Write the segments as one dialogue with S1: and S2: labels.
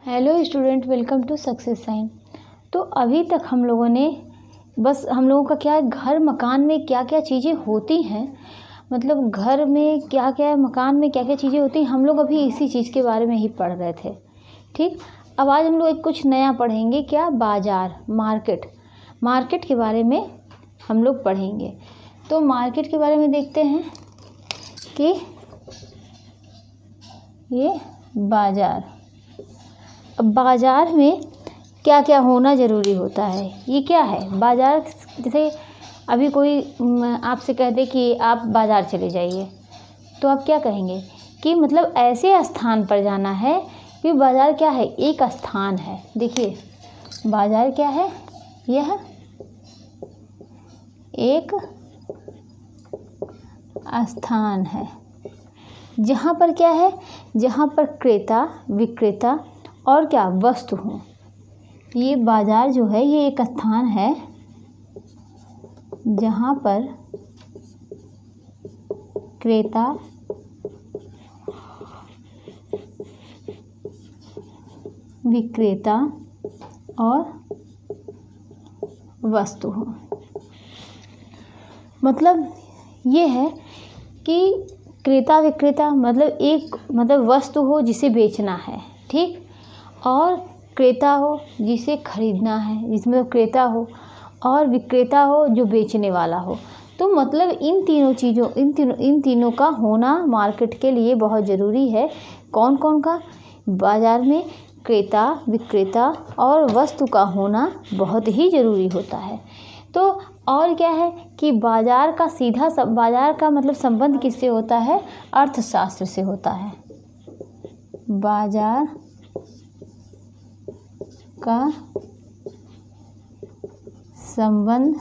S1: Hello student, welcome to success sign. तो अभी तक हम लोगों ने हम लोगों का क्या है, घर मकान में क्या क्या चीज़ें होती हैं, मतलब घर में क्या क्या, मकान में क्या क्या चीज़ें होती हैं, हम लोग अभी इसी चीज़ के बारे में ही पढ़ रहे थे। ठीक, अब आज हम लोग एक कुछ नया पढ़ेंगे। क्या? बाज़ार, मार्केट के बारे में हम लोग पढ़ेंगे। तो मार्केट के बारे में देखते हैं कि ये बाज़ार, अब बाज़ार में क्या क्या होना ज़रूरी होता है। ये क्या है बाज़ार? जैसे अभी कोई आपसे कह दे कि आप बाज़ार चले जाइए, तो आप क्या कहेंगे कि मतलब ऐसे स्थान पर जाना है कि बाज़ार क्या है, एक स्थान है। देखिए बाज़ार क्या है, यह एक स्थान है जहाँ पर क्या है, जहाँ पर क्रेता विक्रेता और क्या वस्तु हो। ये बाज़ार जो है ये एक स्थान है जहाँ पर क्रेता विक्रेता और वस्तु हो। मतलब ये है कि क्रेता विक्रेता मतलब वस्तु हो जिसे बेचना है, ठीक, और क्रेता हो जिसे खरीदना है, जिसमें क्रेता हो, और विक्रेता हो जो बेचने वाला हो। तो मतलब इन तीनों का होना मार्केट के लिए बहुत ज़रूरी है। कौन कौन का? बाज़ार में क्रेता विक्रेता और वस्तु का होना बहुत ही ज़रूरी होता है। तो और क्या है कि बाज़ार का मतलब संबंध किससे होता है? अर्थशास्त्र से होता है। बाज़ार का संबंध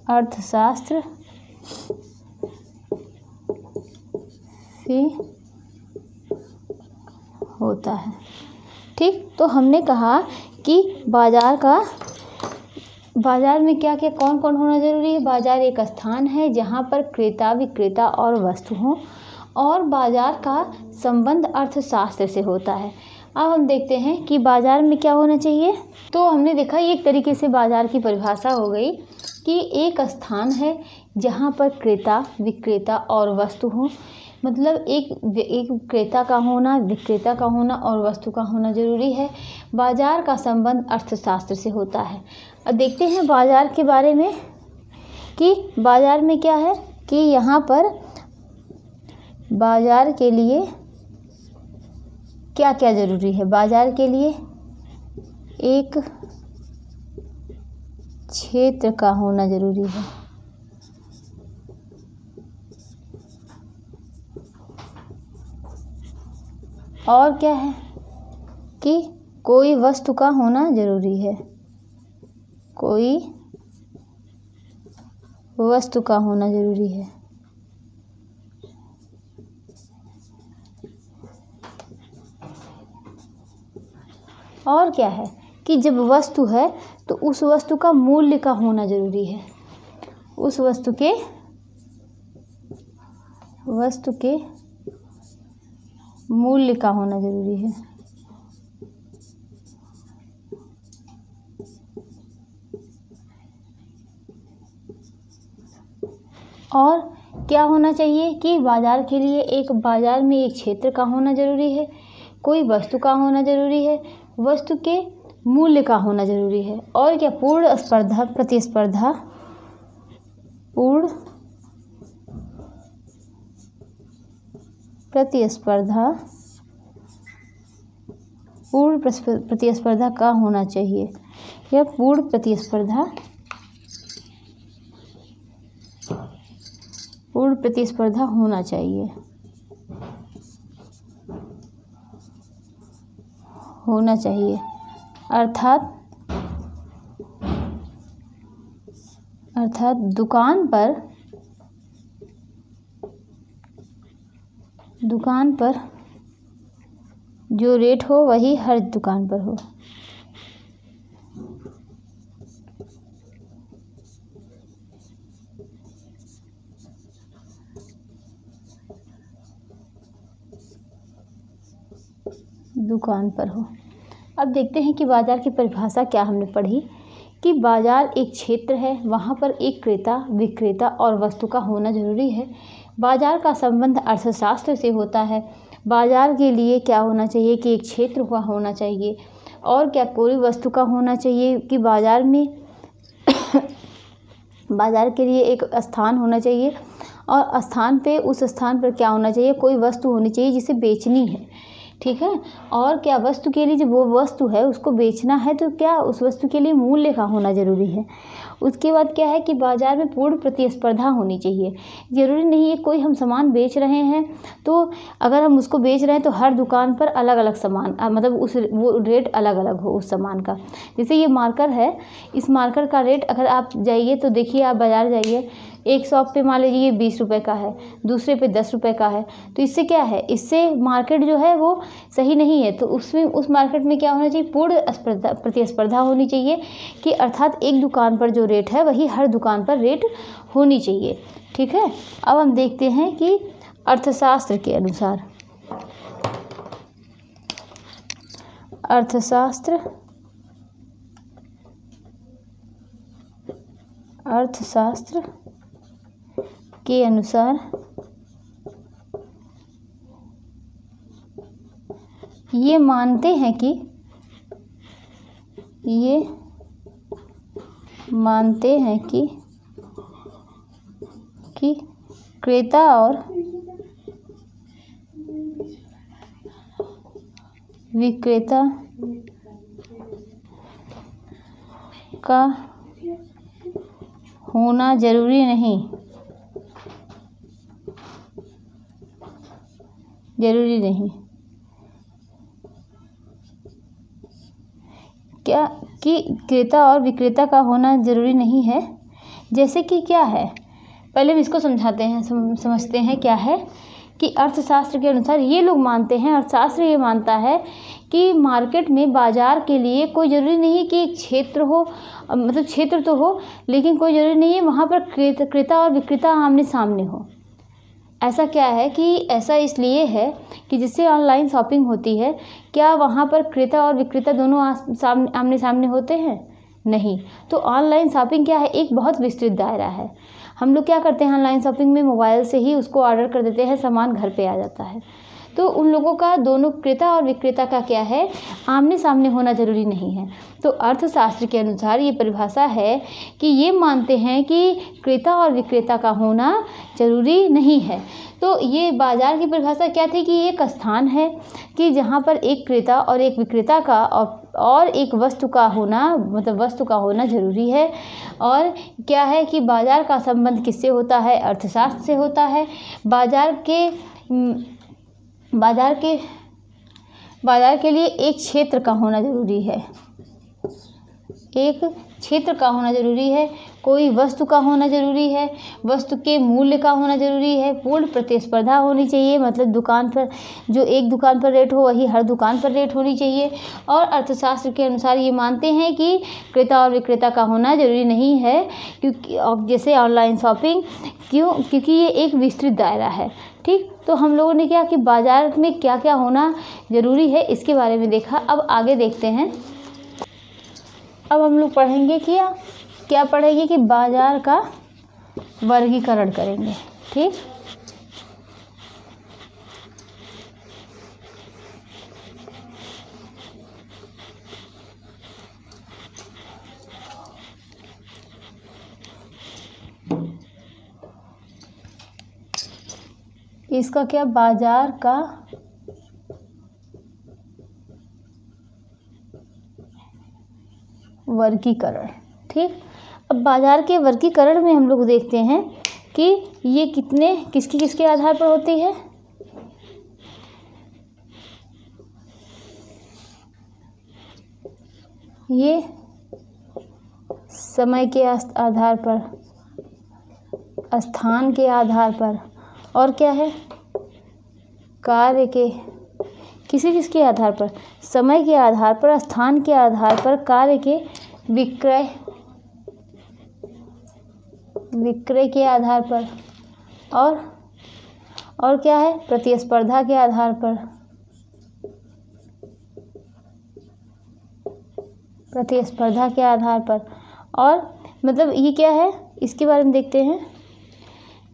S1: अर्थशास्त्र से होता है। ठीक, तो हमने कहा कि बाज़ार में क्या क्या कौन कौन होना ज़रूरी है। बाज़ार एक स्थान है जहाँ पर क्रेता विक्रेता और वस्तु हों, और बाज़ार का संबंध अर्थशास्त्र से होता है। अब हम देखते हैं कि बाज़ार में क्या होना चाहिए। तो हमने देखा एक तरीके से बाज़ार की परिभाषा हो गई कि एक स्थान है जहाँ पर क्रेता विक्रेता और वस्तु हो। मतलब एक क्रेता का होना, विक्रेता का होना और वस्तु का होना ज़रूरी है। बाज़ार का संबंध अर्थशास्त्र से होता है। अब देखते हैं बाज़ार के बारे में कि बाज़ार में क्या है कि यहाँ पर बाज़ार के लिए क्या क्या ज़रूरी है। बाज़ार के लिए एक क्षेत्र का होना ज़रूरी है। और क्या है कि कोई वस्तु का होना ज़रूरी है। कोई वस्तु का होना ज़रूरी है। और क्या है कि जब वस्तु है तो उस वस्तु का मूल्य का होना ज़रूरी है। उस वस्तु के मूल्य का होना ज़रूरी है। और क्या होना चाहिए कि बाज़ार में एक क्षेत्र का होना ज़रूरी है। कोई वस्तु का होना ज़रूरी है। वस्तु के मूल्य का होना ज़रूरी है। और क्या? पूर्ण प्रतिस्पर्धा का होना चाहिए। यह पूर्ण प्रतिस्पर्धा होना चाहिए। अर्थात दुकान पर जो रेट हो वही हर दुकान पर हो। दुकान पर हो। अब देखते हैं कि बाजार की परिभाषा क्या हमने पढ़ी कि बाजार एक क्षेत्र है, वहाँ पर एक क्रेता विक्रेता और वस्तु का होना जरूरी है। बाजार का संबंध अर्थशास्त्र से होता है। बाजार के लिए क्या होना चाहिए कि एक क्षेत्र का होना चाहिए और क्या कोई वस्तु का होना चाहिए कि बाजार में बाजार के लिए एक स्थान होना चाहिए और स्थान पे उस स्थान पर क्या होना चाहिए, कोई वस्तु होनी चाहिए जिसे बेचनी है, ठीक है। और क्या वस्तु के लिए, जब वो वस्तु है उसको बेचना है तो क्या उस वस्तु के लिए मूल्य का होना ज़रूरी है। उसके बाद क्या है कि बाज़ार में पूर्ण प्रतिस्पर्धा होनी चाहिए। ज़रूरी नहीं है कोई हम सामान बेच रहे हैं तो अगर हम उसको बेच रहे हैं तो हर दुकान पर अलग अलग सामान मतलब वो रेट अलग अलग हो उस सामान का। जैसे ये मार्कर है, इस मार्कर का रेट अगर आप जाइए तो देखिए, आप बाज़ार जाइए, एक शॉप पे मान लीजिए 20 रुपये का है, दूसरे पे 10 रुपये का है, तो इससे क्या है, इससे मार्केट जो है वो सही नहीं है। तो उसमें उस मार्केट में क्या होना चाहिए, पूर्ण प्रतिस्पर्धा होनी चाहिए कि अर्थात एक दुकान पर जो रेट है वही हर दुकान पर रेट होनी चाहिए, ठीक है। अब हम देखते हैं कि अर्थशास्त्र के अनुसार अर्थशास्त्र के अनुसार ये मानते हैं कि क्रेता और विक्रेता का होना जरूरी नहीं क्या कि क्रेता और विक्रेता का होना ज़रूरी नहीं है। जैसे कि क्या है, पहले हम इसको समझाते हैं, समझते हैं क्या है कि अर्थशास्त्र के अनुसार ये लोग मानते हैं, अर्थशास्त्र ये मानता है कि मार्केट में बाज़ार के लिए कोई ज़रूरी नहीं है कि एक क्षेत्र हो, मतलब क्षेत्र तो हो लेकिन कोई ज़रूरी नहीं है वहाँ पर क्रेता और विक्रेता आमने सामने हो। ऐसा क्या है कि ऐसा इसलिए है कि जिससे ऑनलाइन शॉपिंग होती है, क्या वहाँ पर क्रेता और विक्रेता दोनों आमने सामने होते हैं? नहीं। तो ऑनलाइन शॉपिंग क्या है, एक बहुत विस्तृत दायरा है। हम लोग क्या करते हैं ऑनलाइन शॉपिंग में, मोबाइल से ही उसको ऑर्डर कर देते हैं, सामान घर पे आ जाता है। तो उन लोगों का, दोनों क्रेता और विक्रेता का क्या है, आमने सामने होना ज़रूरी नहीं है। तो अर्थशास्त्र के अनुसार ये परिभाषा है कि ये मानते हैं कि क्रेता और विक्रेता का होना ज़रूरी नहीं है। तो ये बाज़ार की परिभाषा क्या थी कि ये एक स्थान है कि जहाँ पर एक क्रेता और एक विक्रेता का और एक वस्तु का होना, मतलब वस्तु का होना ज़रूरी है। और क्या है कि बाज़ार का संबंध किससे होता है, अर्थशास्त्र से होता है। बाज़ार के लिए एक क्षेत्र का होना ज़रूरी है, एक क्षेत्र का होना ज़रूरी है, कोई वस्तु का होना ज़रूरी है, वस्तु के मूल्य का होना ज़रूरी है, पूर्ण प्रतिस्पर्धा होनी चाहिए, मतलब दुकान पर जो एक दुकान पर रेट हो वही हर दुकान पर रेट होनी चाहिए। और अर्थशास्त्र के अनुसार ये मानते हैं कि क्रेता और विक्रेता का होना ज़रूरी नहीं है, क्योंकि जैसे ऑनलाइन शॉपिंग, क्योंकि ये एक विस्तृत दायरा है, ठीक। तो हम लोगों ने क्या कि बाज़ार में क्या क्या होना ज़रूरी है इसके बारे में देखा। अब आगे देखते हैं। अब हम लोग पढ़ेंगे क्या पढ़ेंगे कि बाज़ार का वर्गीकरण करेंगे, ठीक। इसका क्या, बाज़ार का वर्गीकरण, ठीक। अब बाज़ार के वर्गीकरण में हम लोग देखते हैं कि ये किसके आधार पर होती है। ये समय के आधार पर, स्थान के आधार पर, और क्या है, कार्य के, किसके आधार पर, समय के आधार पर, स्थान के आधार पर, कार्य के, विक्रय के आधार पर, और क्या है, प्रतिस्पर्धा के आधार पर, प्रतिस्पर्धा के आधार पर। और मतलब ये क्या है, इसके बारे में देखते हैं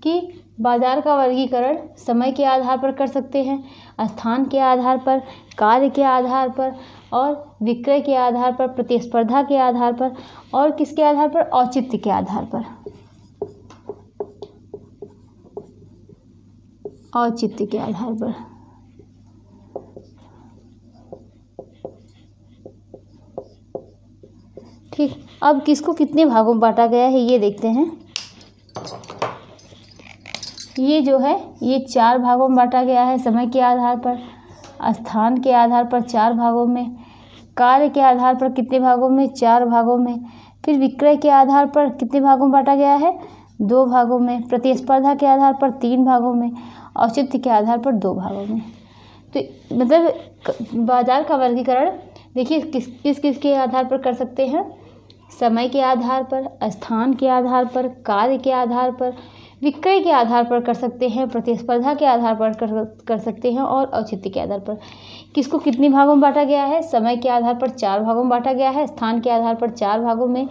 S1: कि बाजार का वर्गीकरण समय के आधार पर कर सकते हैं, स्थान के आधार पर, कार्य के आधार पर, और विक्रय के आधार पर, प्रतिस्पर्धा के आधार पर, और किसके आधार पर, औचित्य के आधार पर, औचित्य के आधार पर। ठीक, अब किसको कितने भागों में बांटा गया है ये देखते हैं। ये जो है ये 4 भागों में बांटा गया है, समय के आधार पर, स्थान के आधार पर 4 भागों में, कार्य के आधार पर कितने भागों में, 4 भागों में, फिर विक्रय के आधार पर कितने भागों में बांटा गया है, 2 भागों में, प्रतिस्पर्धा के आधार पर 3 भागों में, औचित्य के आधार पर 2 भागों में। तो मतलब बाजार का वर्गीकरण देखिए किस किस के आधार पर कर सकते हैं, समय के आधार पर, स्थान के आधार पर, कार्य के आधार पर, विक्रय के आधार पर कर सकते हैं, प्रतिस्पर्धा के आधार पर कर सकते हैं, और औचित्य के आधार पर। किसको कितने भागों में बांटा गया है, समय के आधार पर 4 भागों में बांटा गया है, स्थान के आधार पर 4 भागों में,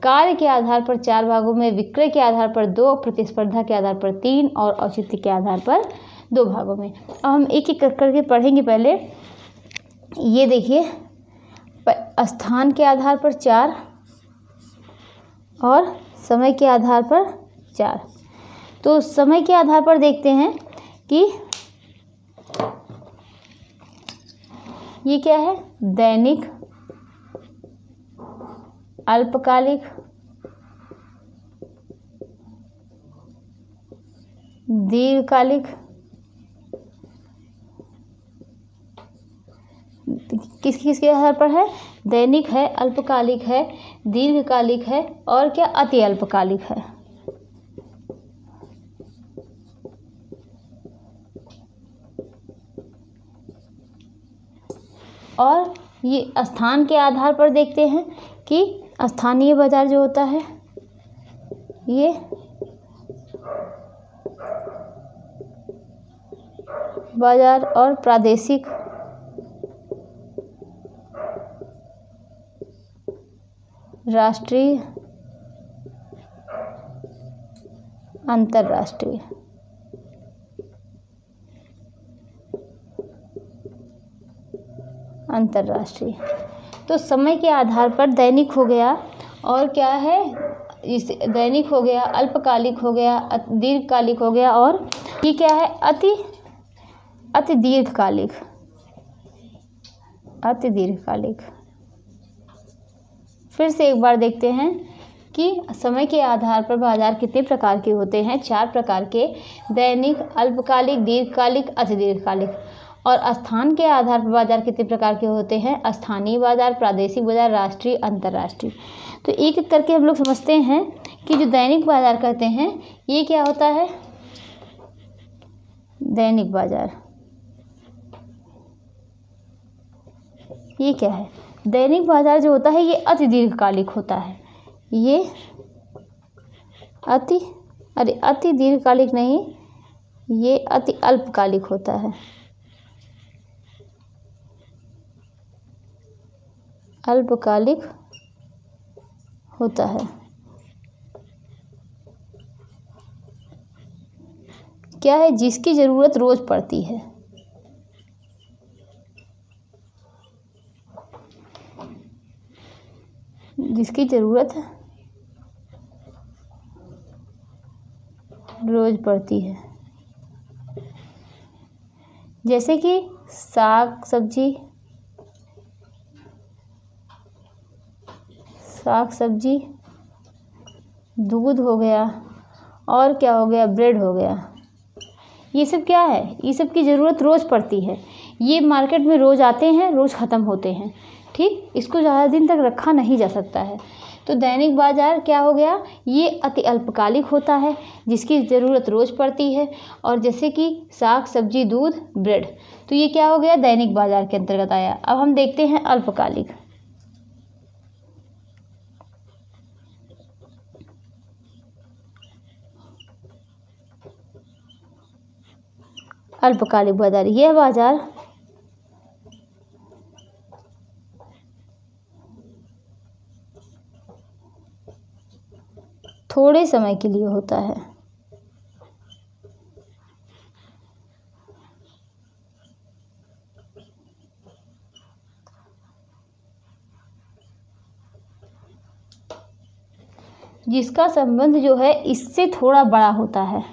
S1: कार्य के आधार पर 4 भागों में, विक्रय के आधार पर 2, प्रतिस्पर्धा के आधार पर 3, और औचित्य के आधार पर 2 भागों में। अब हम एक एक करके पढ़ेंगे। पहले ये देखिए, स्थान के आधार पर 4 और समय के आधार पर 4। तो समय के आधार पर देखते हैं कि ये क्या है, दैनिक, अल्पकालिक, दीर्घकालिक, किसके आधार पर है, दैनिक है, अल्पकालिक है, दीर्घकालिक है, और क्या, अति अल्पकालिक है। और ये स्थान के आधार पर देखते हैं कि स्थानीय बाजार जो होता है ये बाजार, और प्रादेशिक, राष्ट्रीय, अंतर्राष्ट्रीय। अंतर्राष्ट्रीय। तो समय के आधार पर दैनिक हो गया, और क्या है, इस दैनिक हो गया, अल्पकालिक हो गया, दीर्घकालिक हो गया, और ये क्या है, अति दीर्घकालिक, अति दीर्घकालिक। फिर से एक बार देखते हैं कि समय के आधार पर बाजार कितने प्रकार के होते हैं, 4 प्रकार के, दैनिक, अल्पकालिक, दीर्घकालिक, अति दीर्घकालिक। और स्थान के आधार पर बाजार कितने प्रकार के होते हैं, स्थानीय बाजार, प्रादेशिक बाजार, राष्ट्रीय, अंतर्राष्ट्रीय। तो एक एक करके हम लोग समझते हैं कि जो दैनिक बाजार कहते हैं ये क्या होता है, दैनिक बाजार ये क्या है, दैनिक बाजार जो होता है ये अति दीर्घकालिक होता है, ये अति दीर्घकालिक नहीं, ये अति अल्पकालिक होता है, अल्पकालिक होता है। क्या है, जिसकी ज़रूरत रोज़ पड़ती है, जिसकी ज़रूरत रोज़ पड़ती है, जैसे कि साग सब्जी, दूध हो गया, और क्या हो गया, ब्रेड हो गया। ये सब क्या है, ये सब की ज़रूरत रोज़ पड़ती है, ये मार्केट में रोज़ आते हैं, रोज़ ख़त्म होते हैं। ठीक, इसको ज़्यादा दिन तक रखा नहीं जा सकता है। तो दैनिक बाजार क्या हो गया, ये अति अल्पकालिक होता है, जिसकी ज़रूरत रोज़ पड़ती है, और जैसे कि साग सब्जी, दूध, ब्रेड, तो ये क्या हो गया, दैनिक बाजार के अंतर्गत आया। अब हम देखते हैं अल्पकालिक। अल्पकालिक बाजार, यह बाजार थोड़े समय के लिए होता है। जिसका संबंध जो है इससे थोड़ा बड़ा होता है,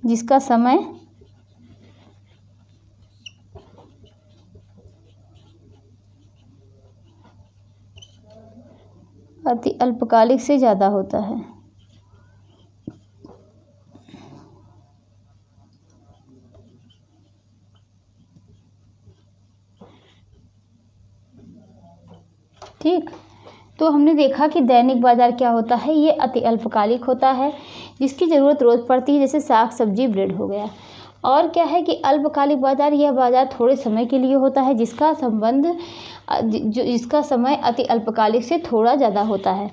S1: जिसका समय अति अल्पकालिक से ज़्यादा होता है। ठीक, तो हमने देखा कि दैनिक बाजार क्या होता है, ये अति अल्पकालिक होता है, जिसकी ज़रूरत रोज़ पड़ती है, जैसे साग सब्जी ब्रेड हो गया। और क्या है कि अल्पकालिक बाजार, यह बाजार थोड़े समय के लिए होता है, जिसका समय अति अल्पकालिक से थोड़ा ज़्यादा होता है।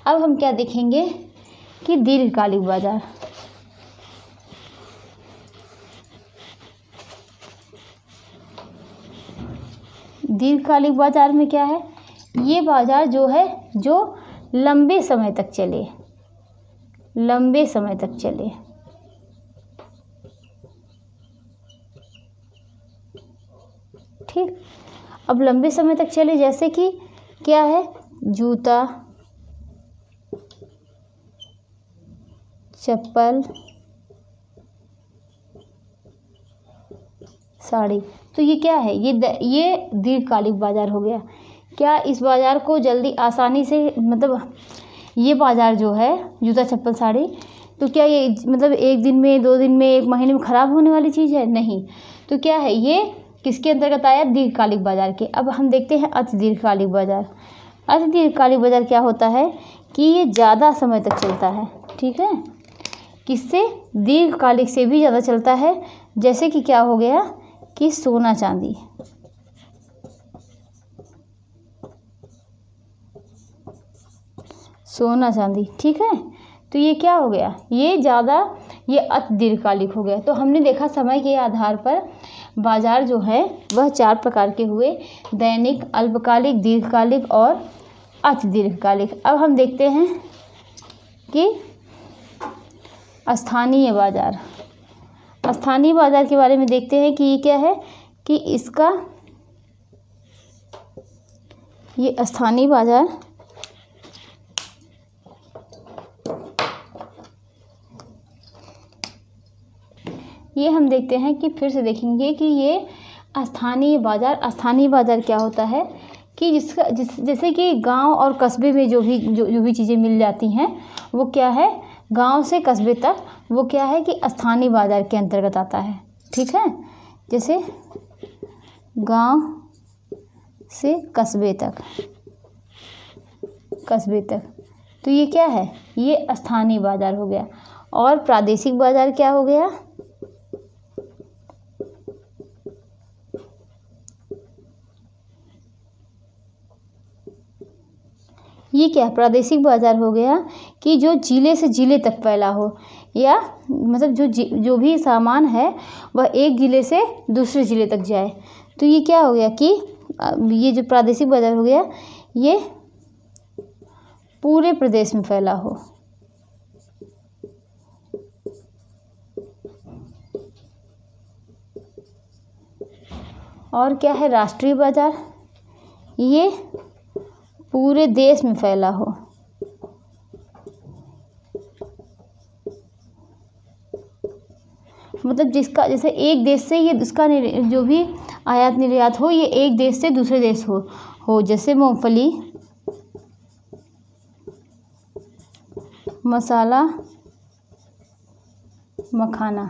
S1: अब हम क्या देखेंगे कि दीर्घकालिक बाजार। दीर्घकालिक बाजार में क्या है, ये बाजार जो है जो लंबे समय तक चले। ठीक, अब लंबे समय तक चले, जैसे कि क्या है, जूता, चप्पल, साड़ी। तो ये क्या है, ये दीर्घकालिक बाजार हो गया। क्या इस बाजार को जल्दी आसानी से, मतलब ये बाजार जो है जूता चप्पल साड़ी, तो क्या ये मतलब 1 दिन में, 2 दिन में, 1 महीने में ख़राब होने वाली चीज़ है? नहीं। तो क्या है, ये किसके अंतर्गत आया, दीर्घकालिक बाजार के। अब हम देखते हैं अति दीर्घकालिक बाजार। अति दीर्घकालिक बाजार क्या होता है कि ये ज़्यादा समय तक चलता है। ठीक है, किससे, दीर्घकालिक से भी ज़्यादा चलता है। जैसे कि क्या हो गया कि सोना चांदी। ठीक है, तो ये क्या हो गया, ये अति दीर्घकालिक हो गया। तो हमने देखा समय के आधार पर बाजार जो है वह 4 प्रकार के हुए, दैनिक, अल्पकालिक, दीर्घकालिक और अति दीर्घकालिक। अब हम देखते हैं कि स्थानीय बाजार। स्थानीय बाजार के बारे में देखते हैं कि ये क्या है कि ये स्थानीय बाजार ये हम देखते हैं कि फिर से देखेंगे कि ये स्थानीय बाजार क्या होता है कि जैसे कि गांव और कस्बे में जो भी चीज़ें मिल जाती हैं, वो क्या है, गांव से कस्बे तक वो क्या है कि स्थानीय बाजार के अंतर्गत आता है। ठीक है, जैसे गांव से कस्बे तक, तो ये क्या है, ये स्थानीय बाजार हो गया। और प्रादेशिक बाजार क्या हो गया, ये क्या प्रादेशिक बाजार हो गया कि जो जिले से जिले तक फैला हो, या मतलब जो भी सामान है वह एक जिले से दूसरे जिले तक जाए। तो ये क्या हो गया कि ये जो प्रादेशिक बाजार हो गया, ये पूरे प्रदेश में फैला हो। और क्या है, राष्ट्रीय बाजार, ये पूरे देश में फैला हो। मतलब जैसे एक देश से ये इसका जो भी आयात निर्यात हो, ये एक देश से दूसरे देश हो जैसे मूंगफली, मसाला, मखाना।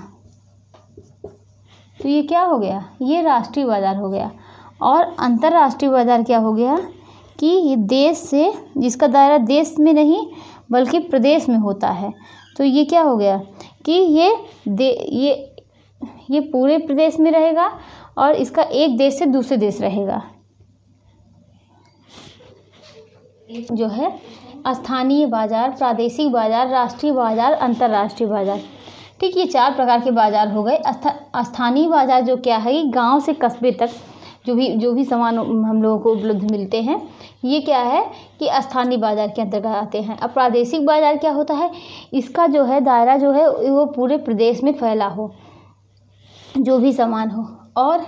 S1: तो ये क्या हो गया, ये राष्ट्रीय बाजार हो गया। और अंतर्राष्ट्रीय बाजार क्या हो गया कि ये देश से, जिसका दायरा देश में नहीं बल्कि प्रदेश में होता है। तो ये क्या हो गया कि ये पूरे प्रदेश में रहेगा और इसका एक देश से दूसरे देश रहेगा। जो है स्थानीय बाजार, प्रादेशिक बाजार, राष्ट्रीय बाजार, अंतर्राष्ट्रीय बाजार। ठीक, ये 4 प्रकार के बाजार हो गए। स्थानीय बाजार जो क्या है, गांव से कस्बे तक जो भी सामान हम लोगों को उपलब्ध मिलते हैं, ये क्या है कि स्थानीय बाजार के अंतर्गत आते हैं। अब प्रादेशिक बाजार क्या होता है, इसका जो है दायरा जो है वो पूरे प्रदेश में फैला हो, जो भी सामान हो। और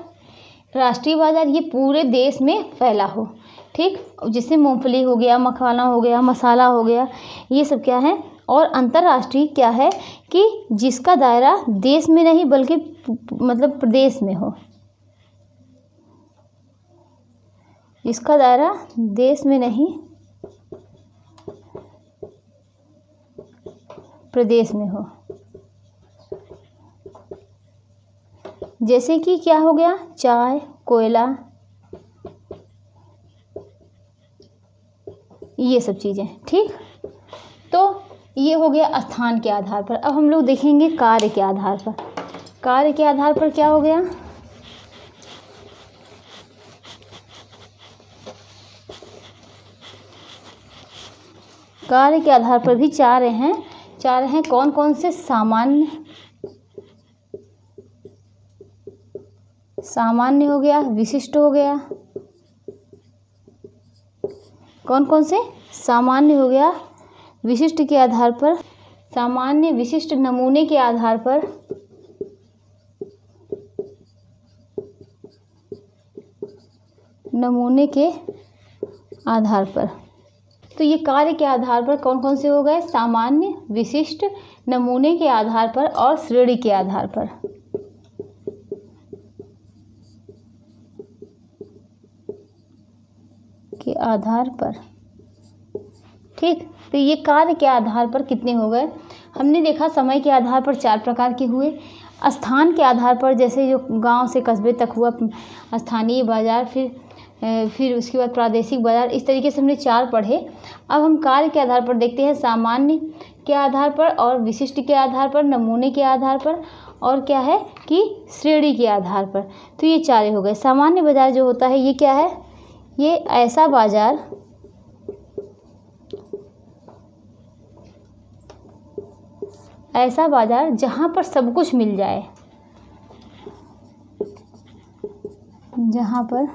S1: राष्ट्रीय बाजार ये पूरे देश में फैला हो, ठीक, जिसमें मूंगफली हो गया, मखाना हो गया, मसाला हो गया, ये सब क्या है। और अंतर्राष्ट्रीय क्या है कि जिसका दायरा देश में नहीं बल्कि मतलब प्रदेश में हो, जिसका दायरा देश में नहीं प्रदेश में हो। जैसे कि क्या हो गया, चाय, कोयला, ये सब चीज़ें, ठीक। तो ये हो गया स्थान के आधार पर। अब हम लोग देखेंगे कार्य के आधार पर। कार्य के आधार पर क्या हो गया, कार्य के आधार पर भी चार हैं। कौन कौन से, सामान्य हो गया, विशिष्ट हो गया। कौन कौन से, सामान्य हो गया, विशिष्ट के आधार पर, सामान्य, विशिष्ट, नमूने के आधार पर, नमूने के आधार पर। तो ये कार्य के आधार पर कौन कौन से हो गए, सामान्य, विशिष्ट, नमूने के आधार पर और श्रेणी के आधार पर। के आधार पर, ठीक। तो ये कार्य के आधार पर कितने हो गए, हमने देखा समय के आधार पर 4 प्रकार के हुए। स्थान के आधार पर जैसे जो गांव से कस्बे तक हुआ स्थानीय बाजार, फिर उसके बाद प्रादेशिक बाजार, इस तरीके से हमने 4 पढ़े। अब हम कार्य के आधार पर देखते हैं, सामान्य के आधार पर और विशिष्ट के आधार पर, नमूने के आधार पर और क्या है कि श्रेणी के आधार पर। तो ये 4 हो गए। सामान्य बाजार जो होता है ये क्या है, ये ऐसा बाजार जहाँ पर सब कुछ मिल जाए, जहाँ पर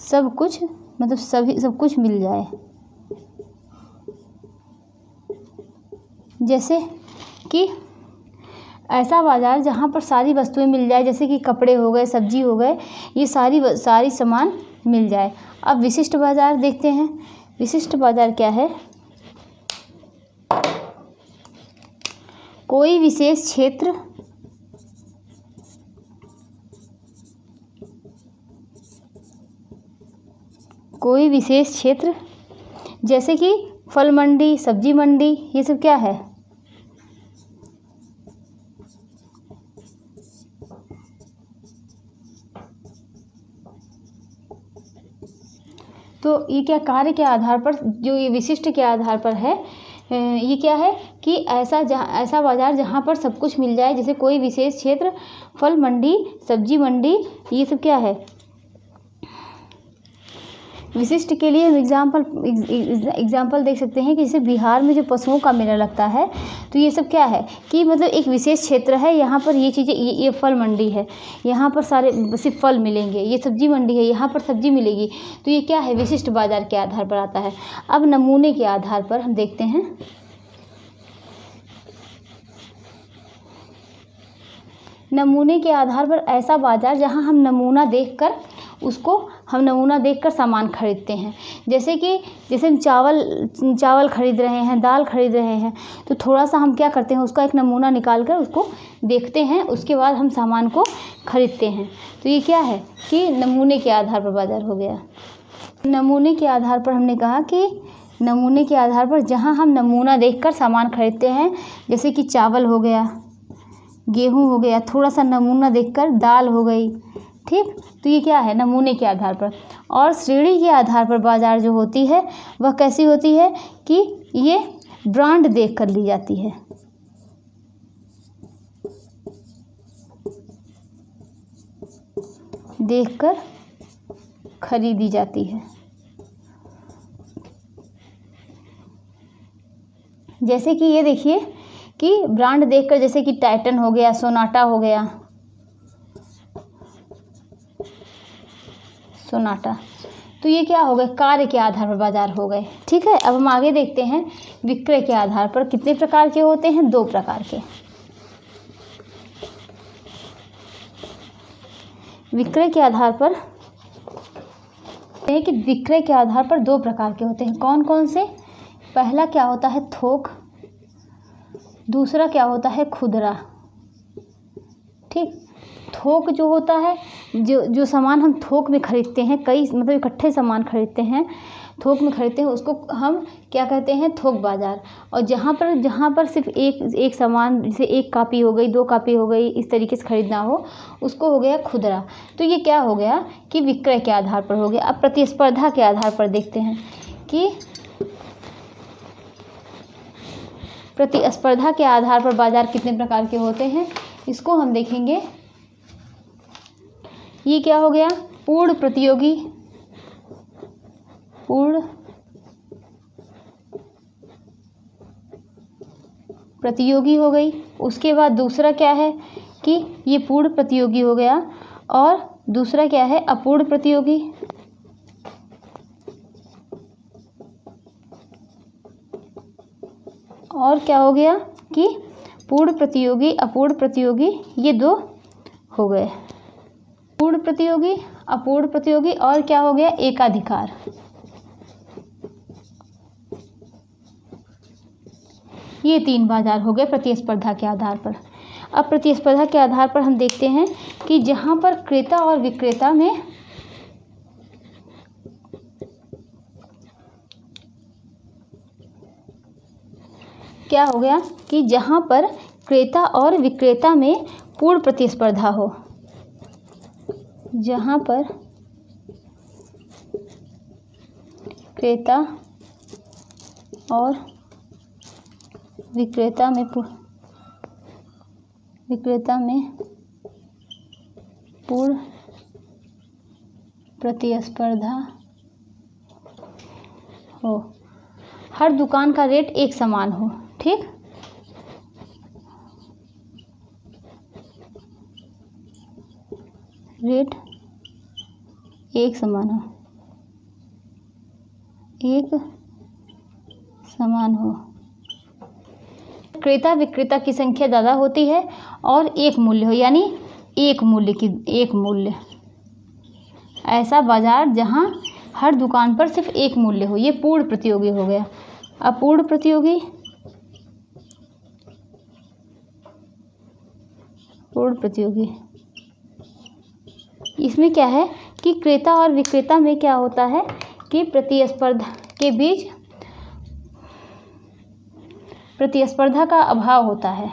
S1: सब कुछ मतलब सब कुछ मिल जाए। जैसे कि ऐसा बाजार जहाँ पर सारी वस्तुएं मिल जाए, जैसे कि कपड़े हो गए, सब्जी हो गए, ये सारी सामान मिल जाए। अब विशिष्ट बाजार देखते हैं। विशिष्ट बाजार क्या है, कोई विशेष क्षेत्र, जैसे कि फल मंडी, सब्जी मंडी, ये सब क्या है, तो ये क्या कार्य के आधार पर, जो ये विशिष्ट के आधार पर है, ये क्या है कि ऐसा बाजार जहाँ पर सब कुछ मिल जाए, जैसे कोई विशेष क्षेत्र, फल मंडी, सब्जी मंडी, ये सब क्या है। विशिष्ट के लिए हम एग्जाम्पल देख सकते हैं कि जैसे बिहार में जो पशुओं का मेला लगता है, तो ये सब क्या है कि मतलब एक विशेष क्षेत्र है, यहाँ पर ये चीज़ें, ये फल मंडी है, यहाँ पर सारे सिर्फ फल मिलेंगे। ये सब्जी मंडी है, यहाँ पर सब्जी मिलेगी। तो ये क्या है, विशिष्ट बाजार के आधार पर आता है। अब नमूने के आधार पर हम देखते हैं। नमूने के आधार पर ऐसा बाजार जहाँ हम नमूना देखकर सामान खरीदते हैं। जैसे हम चावल खरीद रहे हैं, दाल खरीद रहे हैं, तो थोड़ा सा हम क्या करते हैं, उसका एक नमूना निकाल कर उसको देखते हैं, उसके बाद हम सामान को खरीदते हैं। तो ये क्या है कि नमूने के आधार पर बाजार हो गया। नमूने के आधार पर हमने कहा कि नमूने के आधार पर जहाँ हम नमूना देखकर सामान खरीदते हैं, जैसे कि चावल हो गया, गेहूँ हो गया, थोड़ा सा नमूना देखकर दाल हो गई, ठीक। तो ये क्या है, नमूने के आधार पर। और श्रेणी के आधार पर बाजार जो होती है वह कैसी होती है कि ये ब्रांड देख कर ली जाती है। देखकर खरीदी जाती है। जैसे कि ये देखिए कि ब्रांड देखकर, जैसे कि टाइटन हो गया, सोनाटा हो गया, सोनाटा। तो ये क्या हो गए, कार्य के आधार पर बाजार हो गए। ठीक है, अब हम आगे देखते हैं विक्रय के आधार पर कितने प्रकार के होते हैं, 2 प्रकार के। विक्रय के आधार पर कि विक्रय के आधार पर 2 प्रकार के होते हैं। कौन कौन से? पहला क्या होता है, थोक। दूसरा क्या होता है, खुदरा। ठीक, थोक जो होता है, जो सामान हम थोक में खरीदते हैं, कई मतलब इकट्ठे सामान खरीदते हैं, थोक में खरीदते हैं, उसको हम क्या कहते हैं, थोक बाज़ार। और जहाँ पर सिर्फ एक सामान, जैसे 1 कॉपी हो गई, 2 कॉपी हो गई, इस तरीके से खरीदना हो, उसको हो गया खुदरा। तो ये क्या हो गया कि विक्रय के आधार पर हो गया। अब प्रतिस्पर्धा के आधार पर देखते हैं कि प्रतिस्पर्धा के आधार पर बाजार कितने प्रकार के होते हैं, इसको हम देखेंगे। ये क्या हो गया, पूर्ण प्रतियोगी, पूर्ण प्रतियोगी हो गई। उसके बाद दूसरा क्या है कि ये पूर्ण प्रतियोगी हो गया, और दूसरा क्या है, अपूर्ण प्रतियोगी। और क्या हो गया कि पूर्ण प्रतियोगी, अपूर्ण प्रतियोगी, ये 2 हो गए। पूर्ण प्रतियोगी, अपूर्ण प्रतियोगी, और क्या हो गया, एकाधिकार। ये 3 बाजार हो गए प्रतिस्पर्धा के आधार पर। अब प्रतिस्पर्धा के आधार पर हम देखते हैं कि जहाँ पर क्रेता और विक्रेता में क्या हो गया कि जहाँ पर क्रेता और विक्रेता में पूर्ण प्रतिस्पर्धा हो, जहाँ पर क्रेता और विक्रेता में पूर्ण प्रतिस्पर्धा हो, हर दुकान का रेट एक समान हो। ठीक, रेट एक समान हो, एक समान हो। क्रेता विक्रेता की संख्या ज़्यादा होती है और एक मूल्य हो, यानी एक मूल्य, ऐसा बाजार जहां हर दुकान पर सिर्फ एक मूल्य हो, ये पूर्ण प्रतियोगी हो गया। अपूर्ण प्रतियोगी, पूर्ण प्रतियोगी, इसमें क्या है कि क्रेता और विक्रेता में क्या होता है कि प्रतिस्पर्धा के बीच प्रतिस्पर्धा का अभाव होता है।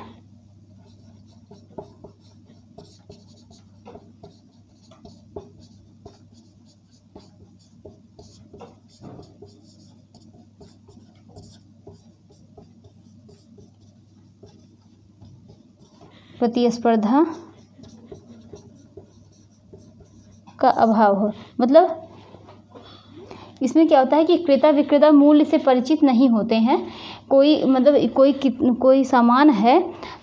S1: प्रतिस्पर्धा का अभाव हो, मतलब इसमें क्या होता है कि क्रेता विक्रेता मूल्य से परिचित नहीं होते हैं। कोई सामान है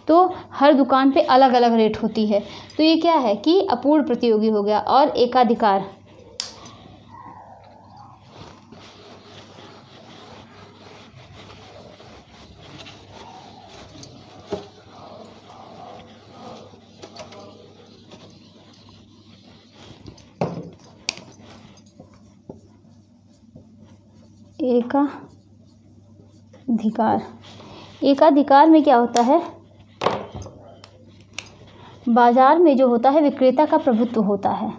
S1: तो हर दुकान पे अलग अलग रेट होती है, तो ये क्या है कि अपूर्ण प्रतियोगी हो गया। और एकाधिकार, एकाधिकार में क्या होता है, बाजार में जो होता है विक्रेता का प्रभुत्व होता है।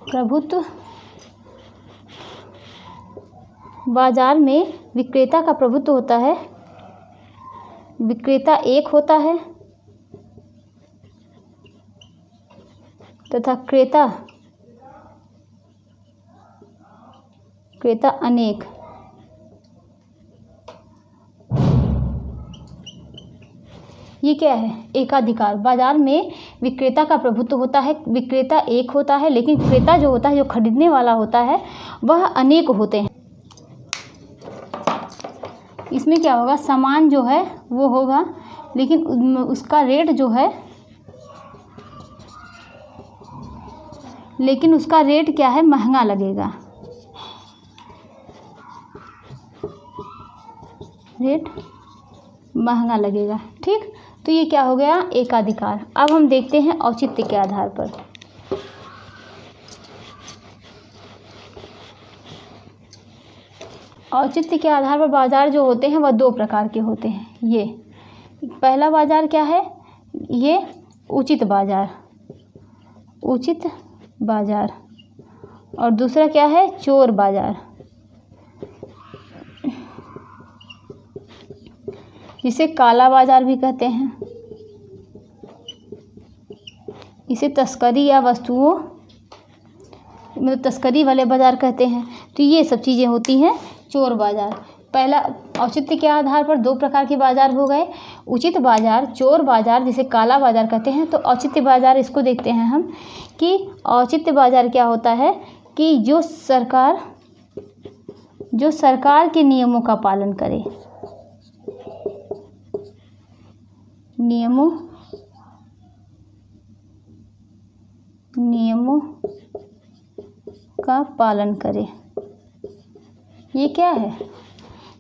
S1: प्रभुत्व, बाजार में विक्रेता का प्रभुत्व होता है, विक्रेता एक होता है तथा क्रेता अनेक। ये क्या है, एकाधिकार। बाजार में विक्रेता का प्रभुत्व होता है, विक्रेता एक होता है, लेकिन क्रेता जो होता है, जो खरीदने वाला होता है, वह अनेक होते हैं। इसमें क्या होगा, सामान जो है वो होगा, लेकिन उसका रेट जो है, लेकिन उसका रेट क्या है, महंगा लगेगा, रेट महंगा लगेगा। ठीक, तो ये क्या हो गया, एकाधिकार। अब हम देखते हैं औचित्य के आधार पर। औचित्य के आधार पर बाजार जो होते हैं वह दो प्रकार के होते हैं। ये पहला बाजार क्या है, ये उचित बाजार, उचित बाजार, और दूसरा क्या है, चोर बाजार, जिसे काला बाजार भी कहते हैं। इसे तस्करी या वस्तुओं मतलब तस्करी वाले बाजार कहते हैं। तो ये सब चीज़ें होती हैं चोर बाजार। पहला, औचित्य के आधार पर दो प्रकार के बाजार हो गए, उचित बाजार, चोर बाजार, जिसे काला बाजार कहते हैं। तो औचित्य बाजार, इसको देखते हैं हम कि औचित्य बाजार क्या होता है कि जो सरकार के नियमों का पालन करे, नियमों का पालन करे। ये क्या है,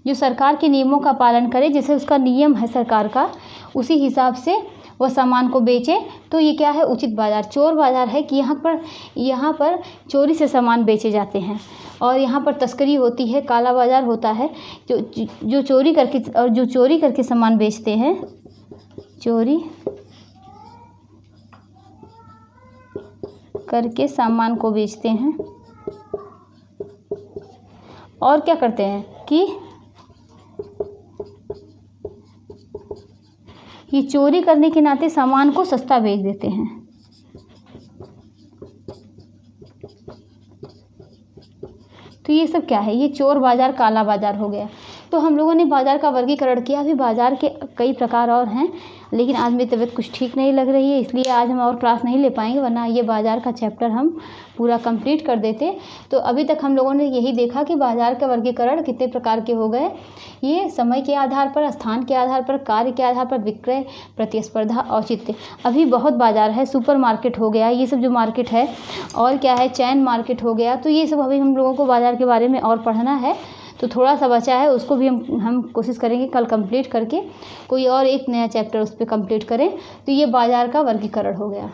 S1: जो सरकार के नियमों का पालन करे, जैसे उसका नियम है सरकार का, उसी हिसाब से वह सामान को बेचे। तो ये क्या है, उचित बाजार। चोर बाजार है कि यहाँ पर चोरी से सामान बेचे जाते हैं और यहाँ पर तस्करी होती है। काला बाजार होता है जो चोरी करके सामान बेचते हैं, चोरी करके सामान को बेचते हैं। और क्या करते हैं कि ये चोरी करने के नाते सामान को सस्ता बेच देते हैं। तो ये सब क्या है, ये चोर बाजार, काला बाजार हो गया। तो हम लोगों ने बाजार का वर्गीकरण किया। अभी बाजार के कई प्रकार और हैं, लेकिन आज मेरी तबीयत कुछ ठीक नहीं लग रही है, इसलिए आज हम और क्लास नहीं ले पाएंगे, वरना ये बाजार का चैप्टर हम पूरा कंप्लीट कर देते। तो अभी तक हम लोगों ने यही देखा कि बाजार का वर्गीकरण कितने प्रकार के हो गए। ये समय के आधार पर, स्थान के आधार पर, कार्य के आधार पर, विक्रय, प्रतिस्पर्धा, औचित्य। अभी बहुत बाजार है, सुपर मार्केट हो गया, ये सब जो मार्केट है, और क्या है, चैन मार्केट हो गया। तो ये सब अभी हम लोगों को बाजार के बारे में और पढ़ना है। तो थोड़ा सा बचा है, उसको भी हम कोशिश करेंगे कल कंप्लीट करके कोई और एक नया चैप्टर उस पर कंप्लीट करें। तो ये बाजार का वर्गीकरण हो गया।